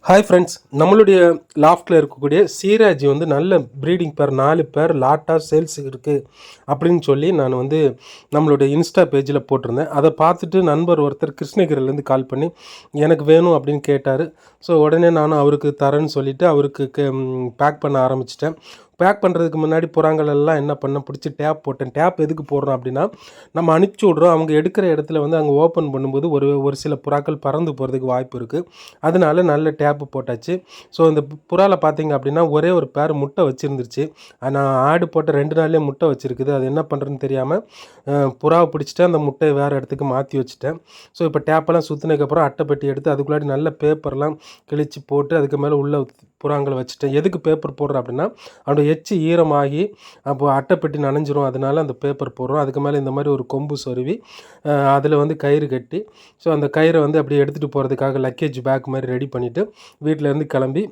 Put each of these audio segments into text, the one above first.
Hi friends, நம்மளுடைய லாஃப்ட்டில் இருக்கக்கூடிய சீராஜி வந்து நல்ல ப்ரீடிங் பேர் 4 பேர் லாட்டாக சேல்ஸ் இருக்குது அப்படின்னு சொல்லி நான் வந்து நம்மளுடைய இன்ஸ்டா பேஜில் போட்டிருந்தேன். அதை பார்த்துட்டு நண்பர் ஒருத்தர் கிருஷ்ணகிரிலேருந்து கால் பண்ணி எனக்கு வேணும் அப்படின்னு கேட்டார். ஸோ உடனே நானும் அவருக்கு தரேன்னு சொல்லிவிட்டு அவருக்கு பேக் பண்ண ஆரம்பிச்சிட்டேன். பேக் பண்ணுறதுக்கு முன்னாடி புறாங்கள் எல்லாம் என்ன பண்ணேன், பிடிச்சி டேப் போட்டேன். டேப் எதுக்கு போடுறோம் அப்படின்னா, நம்ம அனுப்பிச்சி விட்றோம், அவங்க எடுக்கிற இடத்துல வந்து அங்கே ஓப்பன் பண்ணும்போது ஒரு சில புறாக்கள் பறந்து போகிறதுக்கு வாய்ப்பு இருக்குது. அதனால நல்ல டேப்பு போட்டாச்சு. ஸோ இந்த புறாவில் பார்த்தீங்க அப்படின்னா ஒரே ஒரு பேர் முட்டை வச்சுருந்துருச்சு. நான் ஆடு போட்ட 2 நாள்லேயே முட்டை வச்சுருக்குது. அது என்ன பண்ணுறதுன்னு தெரியாமல் புறாவை பிடிச்சிட்டு அந்த முட்டையை வேறு இடத்துக்கு மாற்றி வச்சுட்டேன். ஸோ இப்போ டேப்பெல்லாம் சுற்றினதுக்கப்புறம் அட்டைப்பெட்டி எடுத்து அதுக்குள்ளாடி நல்ல பேப்பர்லாம் கிழிச்சு போட்டு அதுக்கு மேலே உள்ள புறாங்களை வச்சுட்டேன். எதுக்கு பேப்பர் போடுறேன் அப்படின்னா, அதோட எச்சு ஈரமாகி அப்போ அட்டைப்பெட்டி நனைஞ்சிரும். அதனால அந்த பேப்பர் போடுறோம். அதுக்கு மேலே இந்த மாதிரி ஒரு கொம்பு சொருவி அதில் வந்து கயிறு கட்டி, ஸோ அந்த கயிறை வந்து அப்படியே எடுத்துகிட்டு போகிறதுக்காக லக்கேஜ் பேக் மாதிரி ரெடி பண்ணிவிட்டு வீட்டிலேருந்து கிளம்பி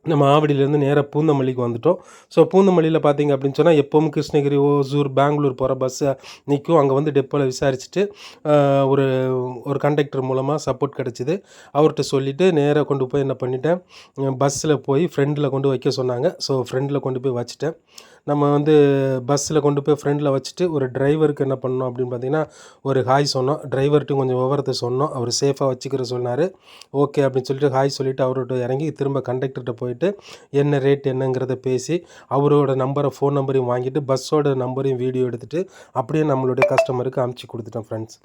நம்ம ஆவடியிலேருந்து நேராக பூந்தமல்லிக்கு வந்துவிட்டோம். ஸோ பூந்தமல்லியில் பார்த்தீங்க அப்படின்னு சொன்னால் எப்போவும் கிருஷ்ணகிரி, ஓசூர், பெங்களூர் போகிற பஸ்ஸை நிற்கும். அங்கே வந்து டெப்போவில் விசாரிச்சுட்டு ஒரு ஒரு கண்டக்டர் மூலமாக சப்போர்ட் கிடச்சிது. அவர்கிட்ட சொல்லிவிட்டு நேராக கொண்டு போய் என்ன பண்ணிட்டேன், பஸ்ஸில் போய் ஃப்ரெண்டில் கொண்டு வைக்க சொன்னாங்க. ஸோ ஃப்ரெண்டில் கொண்டு போய் வச்சுட்டேன். நம்ம வந்து பஸ்ஸில் கொண்டு போய் ஃப்ரெண்டில் வச்சுட்டு ஒரு டிரைவருக்கு என்ன பண்ணோம் அப்படின்னு பார்த்தீங்கன்னா, ஒரு ஹாய் சொன்னோம். டிரைவர்கிட்டையும் கொஞ்சம் விவரத்தை சொன்னோம். அவர் சேஃபாக வச்சுக்கிற சொன்னார். ஓகே அப்படின்னு சொல்லிட்டு ஹாய் சொல்லிவிட்டு அவர்கிட்ட இறங்கி திரும்ப கண்டக்டர்கிட்ட போயிட்டு என்ன ரேட் என்னங்கிறத பேசி அவரோட ஃபோன் நம்பரையும் வாங்கிட்டு பஸ்ஸோட நம்பரையும் வீடியோ எடுத்துகிட்டு அப்படியே நம்மளுடைய கஸ்டமருக்கு அனுப்பிச்சி கொடுத்துட்டேன் ஃப்ரெண்ட்ஸ்.